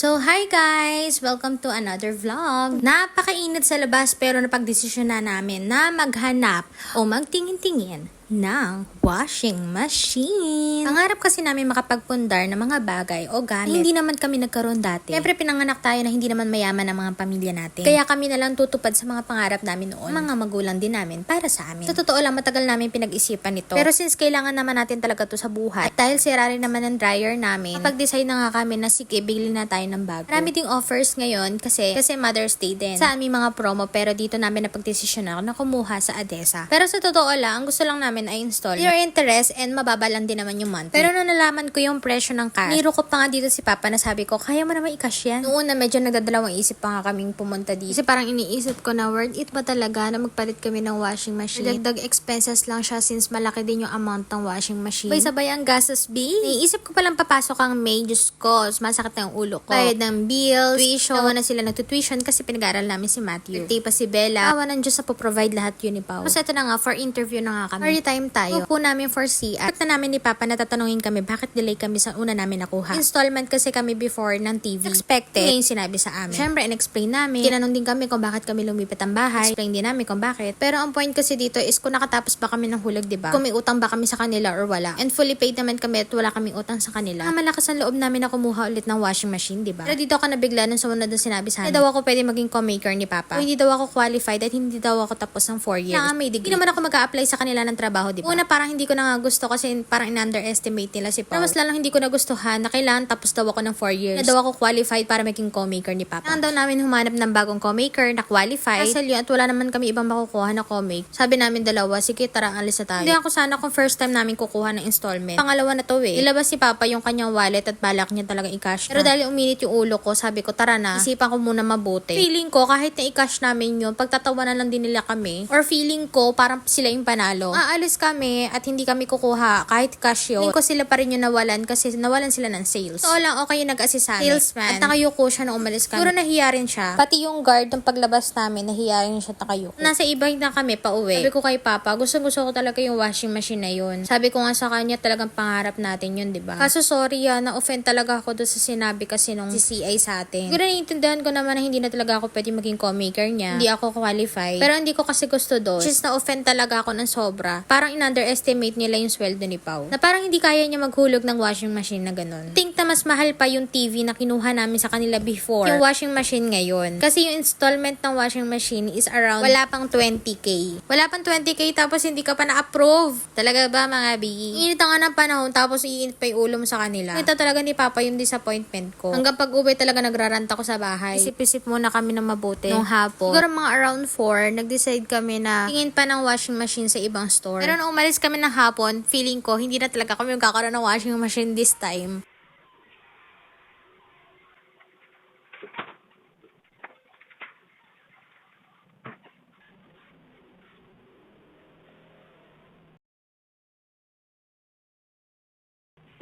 So, hi guys! Welcome to another vlog. Napakainit sa labas pero napagdesisyon na namin na maghanap o magtingin-tingin ng washing machine. Pangarap kasi namin makapagpundar ng mga bagay o gamit. Hindi naman kami nagkaroon dati. Siyempre pinanganak tayo na hindi naman mayaman ang mga pamilya natin. Kaya kami na lang tutupad sa mga pangarap namin noon. Mga magulang din namin para sa amin. Sa totoo lang, matagal namin pinag-isipan ito. Pero since kailangan naman natin talaga to sa buhay, at dahil sira rin naman ang dryer namin, napag-decide na nga kami na sige, bili na tayo ng bago. Marami ding offers ngayon kasi Mother's Day din. Sa aming mga promo, pero dito namin napag-desisyon na kumuha sa ADESA. Pero sa totoo lang, ang gusto lang namin ay install your interest and mababa lang din naman yung monthly. Pero nung nalaman ko yung presyo ng cash, niro ko pa nga dito si Papa na sabi ko, kaya mo naman i-cash yan. Noon na medyo nagdadalawang isip pa nga kaming pumunta dito. Kasi parang iniisip ko na worth it ba talaga na magpalit kami ng washing machine. Dagdag expenses lang siya since malaki din yung amount ng washing machine. Sabay ang gastos B. Naiisip ko palang papasok ang May, Diyos ko, masakit na yung ulo ko. Bayad ng bills, tuition. Tawa na sila nagtutuition kasi pinag-aaral namin si Matthew. Birthday pa si Bella. Tawa ng Diyos sa po-provide lahat yun ni Pao. Tapos ito na nga, for interview na nga kami. Party time tayo. Upo namin for CR. At na namin ni Papa na tatanungin kami bakit delay kami sa una namin nakuha. Installment kasi kami before ng TV. Expected. Ngayon sinabi sa amin. Siyempre, in-explain namin. Tinanong din kami kung bakit kami lumipat ang bahay. Explain din namin kung bakit. Pero ang point kasi dito is kung nakatapos ba kami ng hulog, diba? Kung may utang ba kami sa kanila or wala. And fully paid naman kami at wala kaming utang sa kanila. Malakas ang loob namin na kumuha ulit ng washing machine, diba? Pero dito ako nabigla nung sumunod na sinabi sa amin. Hindi daw ako pwede maging co-maker ni Papa. O hindi daw ako qualified at hindi daw ako tapos ng 4 years. May degree. Hindi naman ako mag-a-apply sa kanila ng trabaho, diba? Una, parang hindi ko na nga gusto kasi parang in-underestimate nila si Pao. Pero mas lalong hindi ko nagustuhan na kailangan tapos daw ako ng 4 years. Na daw ako qualified para maging co-maker ni Papa. Kailangan daw namin humanap ng bagong co-maker na qualified. Hassle yun at wala naman kami ibang makukuha na co-make. Sabi namin dalawa, sige tara, alis na tayo. Hindi ako sana kung first time namin kukuha ng installment. Pangalawa na to eh. Ilabas si Papa yung kanyang wallet at balak niya talaga i-cash na. Pero dahil uminit yung ulo ko, sabi ko tara na, isipan ko muna mabuti. Feeling ko kahit na i-cash namin yun, pagtatawanan lang din nila kami. Or feeling ko parang sila yung panalo. Aalis kami at hindi kami kukuha kahit cash yun. Feeling ko sila pa rin yung nawalan kasi nawalan sila ng sales. So lang okay yung nag-assist sa amin. Salesman. At nakayuko siya na umalis kami. Puro nahiya rin siya. Pati yung guard ng paglabas namin, nahiya rin siya nakayuko. Nasa iba na kami pa uwi. Sabi ko kay Papa, gusto ko talaga yung washing machine na yun. Sabi ko nga sa kanya, talagang pangarap natin yun, diba? Kaso sorry na-offend talaga ako doon sa sinabi kasi nung CCI sa atin. Siguro naiintindihan ko naman na hindi na talaga ako pwede maging co-maker niya. Hindi ako qualified. Pero hindi ko kasi gusto doon. Just na-offend talaga ako ng sobra. Parang in-underestimate nila yung sweldo ni Pao. Na parang hindi kaya niya maghulog ng washing machine na ganun. Think na mas mahal pa yung TV na kinuha namin sa kanila before yung washing machine ngayon. Kasi yung installment ng washing machine is around wala pang 20k. Wala pang 20k tapos hindi ka pa na-approve. Talaga ba mga bigi? Init nga ng panahon tapos iinit pa yung ulo mo sa kanila. Ito talaga ni Papa yung disappointment ko. Hanggang pag-uwi talaga nagraranta ko sa bahay. Isip-isip muna kami ng mabuti nung hapon. Siguro mga around 4, nag-decide kami na tingin pa ng washing machine sa ibang store. Pero nung umalis kami ng hapon, feeling ko hindi na talaga kami magkakaroon ng washing machine this time.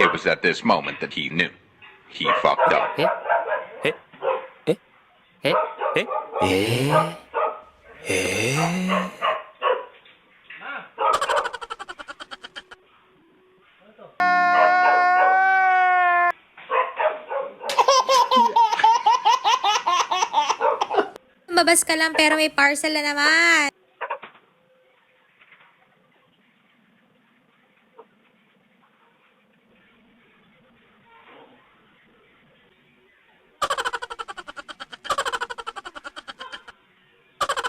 It was at this moment that he knew. He fucked up. Mabas ka lang pero may parcel na naman.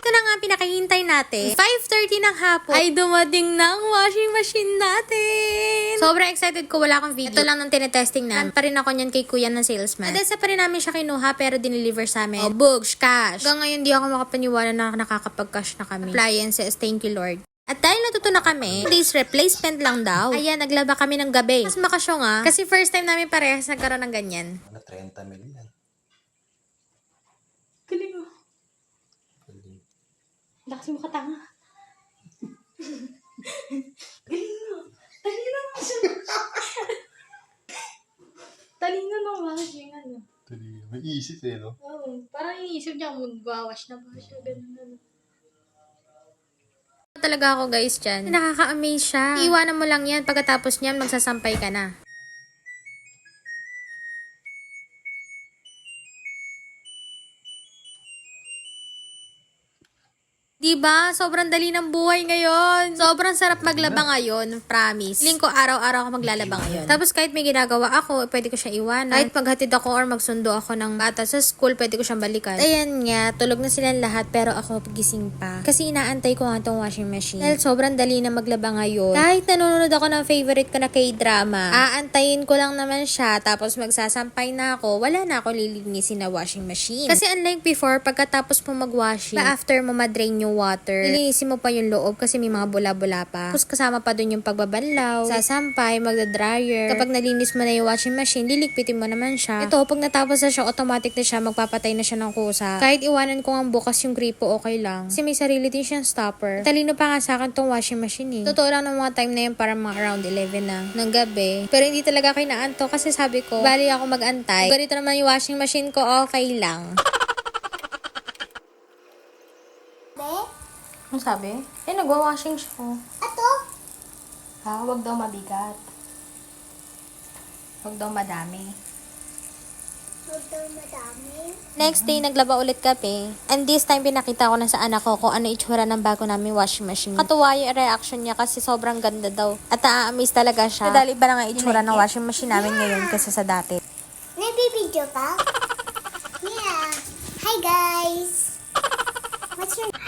Ito na nga pinakahintay natin. 5:30 ng hapon ay dumating ng washing machine natin. Sobrang excited ko, wala akong video. Ito lang nung tinetesting na. Pa rin ako niyan kay kuya ng salesman. Adesa pa rin namin siya kinuha pero dineliver sa amin. Bugs, cash. Hanggang ngayon di ako makapaniwala na nakakapag-cash na kami. Appliances, thank you Lord. At dahil natuto na kami, this replacement lang daw. Ayan, naglaba kami ng gabi. Mas makasyo nga. Kasi first time namin parehas nagkaroon ng ganyan. Mga 30 mil yan. Galing mo. Lakas mo katanga. Galing mo. Talino naman siya. Talino ng washing, ano. May isip eh, no? Oo. Parang iniisip niya kung magwawash na ba siya. Ganun. Talaga ako guys dyan. Nakaka-amaze siya. Iiwanan mo lang yan. Pagkatapos niyan, magsasampay ka na. Diba? Sobrang dali ng buhay ngayon. Sobrang sarap maglaba ngayon, promise. Feeling ko araw-araw ako maglalaba ngayon. Tapos kahit may ginagawa ako, pwede ko siya iwanan. Kahit maghatid ako or magsundo ako ng bata sa school, pwede ko siyang balikan. Ayan nga, tulog na silang lahat pero ako gising pa. Kasi inaantay ko nga tong washing machine. Dahil sobrang dali na maglaba ngayon. Kahit nanonood ako ng favorite ko na K-drama, aantayin ko lang naman siya tapos magsasampay na ako, wala na ako lilinisin na washing machine. Kasi unlike before, pagkatapos mo mag-washing, after mo madrain yung water, lilinisin mo pa yung loob kasi may mga bula-bula pa. Tapos kasama pa dun yung pagbabanlaw, sasampay, magda-dryer. Kapag nalinis mo na yung washing machine, liligpitin mo naman siya. Ito, pag natapos na siya, automatic na siya, magpapatay na siya ng kusa. Kahit iwanan ko ang bukas yung gripo, okay lang. Kasi may sarili din siyang stopper. Talino pa nga sa akin tong washing machine eh. Totoo lang ng mga time na yun, para mga around 11 na ng gabi. Pero hindi talaga kinaanto kasi sabi ko, bali ako mag-antay. Ganito naman yung washing machine ko, okay lang. Ano sabi? Nagwa-washing siya ko. Ato? Ha? Huwag daw mabigat. Huwag daw madami. Huwag daw madami. Next day, naglaba ulit kami. And this time, pinakita ko na sa anak ko kung ano itsura ng bago namin washing machine. Katuwa yung reaction niya kasi sobrang ganda daw. At na-amaze talaga siya. Dahil iba na nga itsura ng washing machine namin ngayon kaysa sa dati. Nagbibideo pa? Yeah. Hi guys!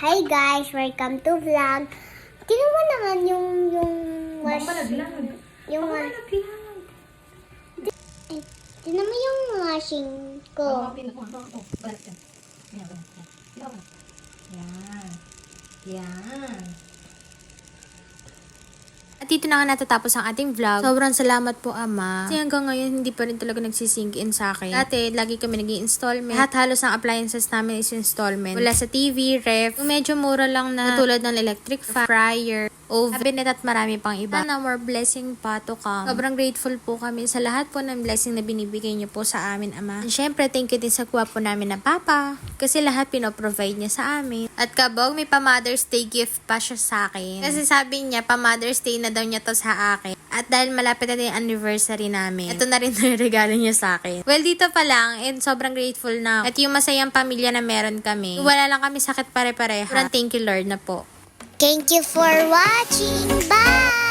Hi guys! Welcome to vlog. Tingnan mo naman yung tingnan mo yung washing ko. Yan. At dito na nga natatapos ang ating vlog. Sobrang salamat po, Ama. Kasi hanggang ngayon, hindi pa rin talaga nagsisink in sa akin. Dati, lagi kami nag-i-installment. Lahat halos ng appliances namin is installment. Wala sa TV, ref. Medyo mura lang na tulad ng electric fan, fryer, oven, cabinet at marami pang iba. Sana more blessing pa to come. Sobrang grateful po kami sa lahat po ng blessing na binibigay niyo po sa amin, Ama. And syempre, thank you din sa gwapo namin na Papa. Kasi lahat pinoprovide niya sa amin. At kabog, may pa-Mother's Day gift pa siya sa akin. Kasi sabi niya, pa-Mother's Day na daw niya to sa akin. At dahil malapit na din yung anniversary namin, ito na rin yung regalo niya sa akin. Well, dito pa lang, and sobrang grateful na. At yung masayang pamilya na meron kami. Wala lang kami sakit pare-pareha. Sobrang thank you, Lord, na po. Thank you for watching. Bye!